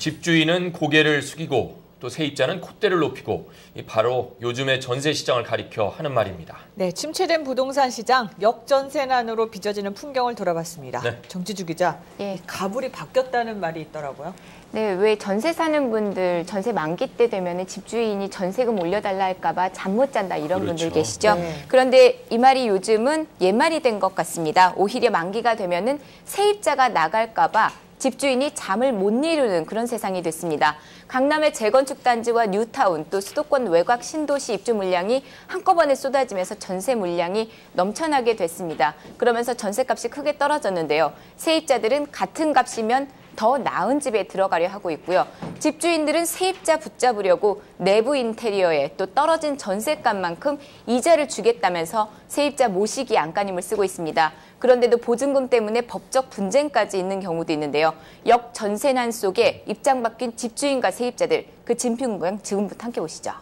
집주인은 고개를 숙이고 또 세입자는 콧대를 높이고 바로 요즘의 전세 시장을 가리켜 하는 말입니다. 네, 침체된 부동산 시장 역전세난으로 빚어지는 풍경을 돌아봤습니다. 네. 정치주 기자, 가불이 바뀌었다는 말이 있더라고요. 네, 왜 전세 사는 분들 전세 만기 때 되면 집주인이 전세금 올려달라 할까 봐 잠 못 잔다 이런 분들 계시죠. 네. 그런데 이 말이 요즘은 옛말이 된 것 같습니다. 오히려 만기가 되면은 세입자가 나갈까 봐 집주인이 잠을 못 이루는 그런 세상이 됐습니다. 강남의 재건축 단지와 뉴타운 또 수도권 외곽 신도시 입주 물량이 한꺼번에 쏟아지면서 전세 물량이 넘쳐나게 됐습니다. 그러면서 전세값이 크게 떨어졌는데요. 세입자들은 같은 값이면 더 나은 집에 들어가려 하고 있고요. 집주인들은 세입자 붙잡으려고 내부 인테리어에 또 떨어진 전세값만큼 이자를 주겠다면서 세입자 모시기 안간힘을 쓰고 있습니다. 그런데도 보증금 때문에 법적 분쟁까지 있는 경우도 있는데요. 역전세난 속에 입장 바뀐 집주인과 세입자들, 그 진평경 지금부터 함께 보시죠.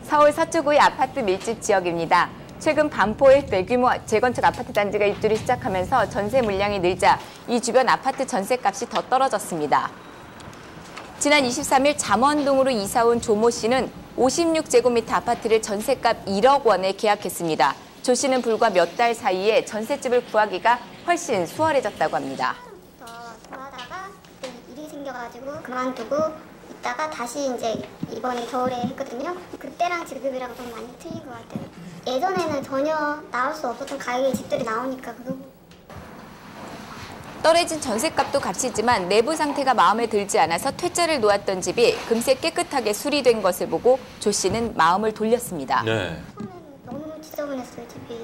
서울 서초구의 아파트 밀집 지역입니다. 최근 반포에 대규모 재건축 아파트 단지가 입주를 시작하면서 전세 물량이 늘자 이 주변 아파트 전세값이 더 떨어졌습니다. 지난 23일 잠원동으로 이사온 조모 씨는 56제곱미터 아파트를 전세값 1억 원에 계약했습니다. 조 씨는 불과 몇 달 사이에 전셋집을 구하기가 훨씬 수월해졌다고 합니다. 구하다가 그때 일이 생겨가지고 그만두고 있다가 다시 이제 이번에 겨울에 했거든요. 그때랑 지금이랑 좀 많이 틀린 것 같아요. 예전에는 전혀 나올 수 없었던 가격의 집들이 나오니까 떨어진 전셋값도 값이지만 내부 상태가 마음에 들지 않아서 퇴짜를 놓았던 집이 금세 깨끗하게 수리된 것을 보고 조 씨는 마음을 돌렸습니다. 처음에는 너무 지저분했어요, 집이.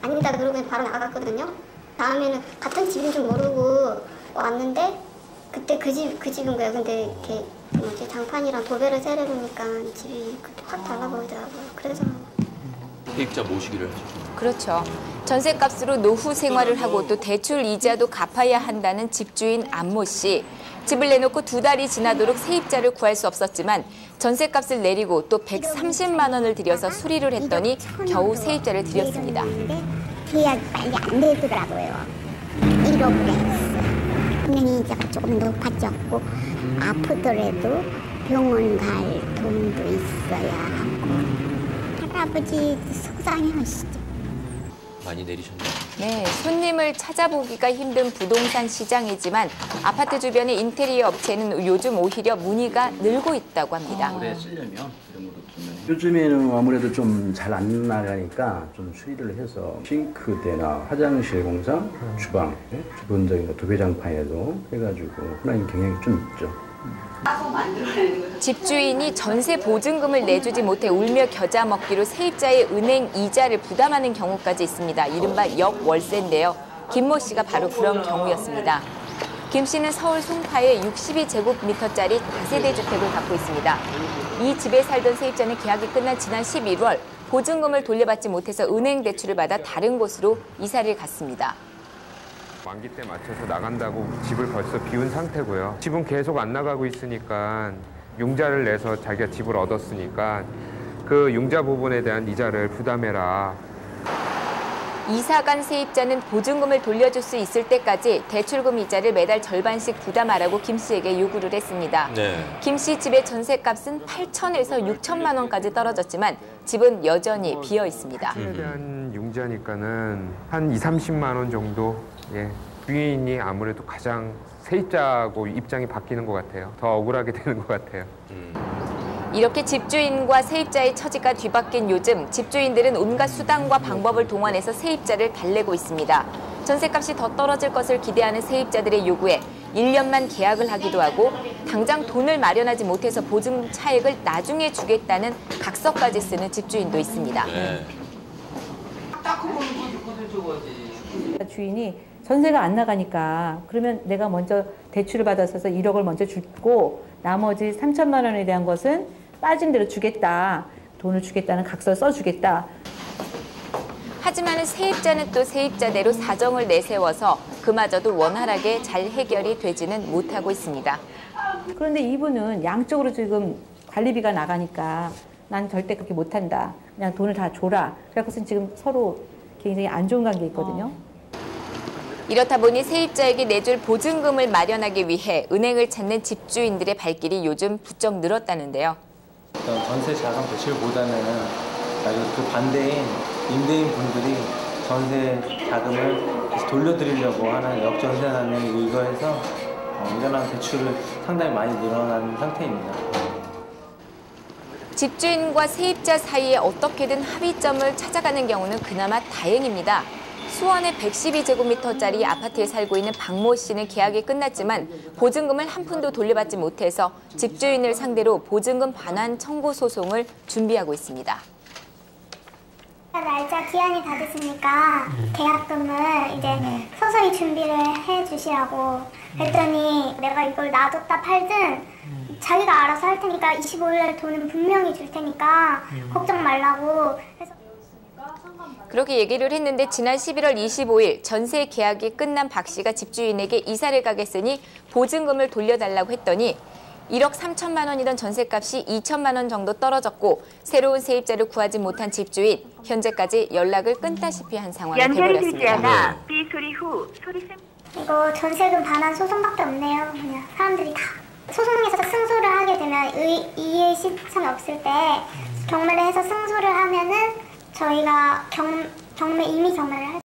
아닙니다 그러고 그냥 바로 나갔거든요. 다음에는 같은 집인 줄 모르고 왔는데 그때 그 집인 거예요. 근데 이렇게 장판이랑 도배를 세려보니까 집이 확 달라 보이더라고요. 그래서 세입자 모시기를 하죠. 그렇죠. 전셋값으로 노후 생활을 하고 또 대출 이자도 갚아야 한다는 집주인 안모 씨. 집을 내놓고 2달이 지나도록 세입자를 구할 수 없었지만 전셋값을 내리고 또 130만 원을 들여서 수리를 했더니 겨우 세입자를 들였습니다. 계약이 빨리 안 되더라고요. 1억을 했어요. 분명히 이자가 조금 높아졌고 아프더라도 병원 갈 돈도 있어야 하고 할아버지 속상해하시죠. 많이 내리셨네요. 네, 손님을 찾아보기가 힘든 부동산 시장이지만 아파트 주변의 인테리어 업체는 요즘 오히려 문의가 늘고 있다고 합니다. 오래 쓰려면 이런 것도 주면 요즘에는 아무래도 좀 잘 안 나가니까 좀 수리를 해서 싱크대나 화장실 공사, 주방, 기본적인 도배장판에도 해가지고 하나님 경향이 좀 있죠. 집주인이 전세 보증금을 내주지 못해 울며 겨자 먹기로 세입자의 은행 이자를 부담하는 경우까지 있습니다. 이른바 역월세인데요. 김모 씨가 바로 그런 경우였습니다. 김 씨는 서울 송파에 62제곱미터짜리 다세대 주택을 갖고 있습니다. 이 집에 살던 세입자는 계약이 끝난 지난 11월 보증금을 돌려받지 못해서 은행 대출을 받아 다른 곳으로 이사를 갔습니다. 만기 때 맞춰서 나간다고 집을 벌써 비운 상태고요. 집은 계속 안 나가고 있으니까 융자를 내서 자기가 집을 얻었으니까 그 융자 부분에 대한 이자를 부담해라. 이사간 세입자는 보증금을 돌려줄 수 있을 때까지 대출금 이자를 매달 절반씩 부담하라고 김 씨에게 요구를 했습니다. 네. 김 씨 집의 전셋값은 8천에서 6천만 원까지 떨어졌지만 집은 여전히 비어 있습니다. 집에 대한 융자니까는 한 2, 30만 원 정도. 부인이 아무래도 가장 세입자하고 입장이 바뀌는 것 같아요. 더 억울하게 되는 것 같아요. 이렇게 집주인과 세입자의 처지가 뒤바뀐 요즘 집주인들은 온갖 수단과 방법을 동원해서 세입자를 달래고 있습니다. 전셋값이 더 떨어질 것을 기대하는 세입자들의 요구에 1년만 계약을 하기도 하고 당장 돈을 마련하지 못해서 보증금 차액을 나중에 주겠다는 각서까지 쓰는 집주인도 있습니다. 네. 주인이 전세가 안 나가니까 그러면 내가 먼저 대출을 받아서 1억을 먼저 주고 나머지 3천만 원에 대한 것은 빠진 대로 주겠다. 돈을 주겠다는 각서를 써주겠다. 하지만 세입자는 또 세입자대로 사정을 내세워서 그마저도 원활하게 잘 해결이 되지는 못하고 있습니다. 그런데 이분은 양쪽으로 지금 관리비가 나가니까 난 절대 그렇게 못한다. 그냥 돈을 다 줘라. 그래서 지금 서로 굉장히 안 좋은 관계에 있거든요. 이렇다 보니 세입자에게 내줄 보증금을 마련하기 위해 은행을 찾는 집주인들의 발길이 요즘 부쩍 늘었다는데요. 전세 자금 대출보다는 그 반대인 임대인 분들이 전세 자금을 다시 돌려드리려고 하는 역전세난에 의거해서 이러한 대출을 상당히 많이 늘어난 상태입니다. 집주인과 세입자 사이에 어떻게든 합의점을 찾아가는 경우는 그나마 다행입니다. 수원의 112제곱미터짜리 아파트에 살고 있는 박모 씨는 계약이 끝났지만 보증금을 한 푼도 돌려받지 못해서 집주인을 상대로 보증금 반환 청구 소송을 준비하고 있습니다. 날짜 기한이 다 됐으니까 계약금을 이제 서서히 준비를 해주시라고 했더니 내가 이걸 놔뒀다 팔든 자기가 알아서 할 테니까 25일날 돈은 분명히 줄 테니까 걱정 말라고 해서 그렇게 얘기를 했는데 지난 11월 25일 전세 계약이 끝난 박 씨가 집주인에게 이사를 가겠으니 보증금을 돌려달라고 했더니 1억 3천만 원이던 전셋값이 2천만 원 정도 떨어졌고 새로운 세입자를 구하지 못한 집주인, 현재까지 연락을 끊다시피 한 상황이 되어버렸습니다. 이거 전세금 반환 소송밖에 없네요. 그냥 사람들이 다 소송에서 승소를 하게 되면 이의 실천 없을 때 경매를 해서 승소를 하면은 저희가 이미 경매를 할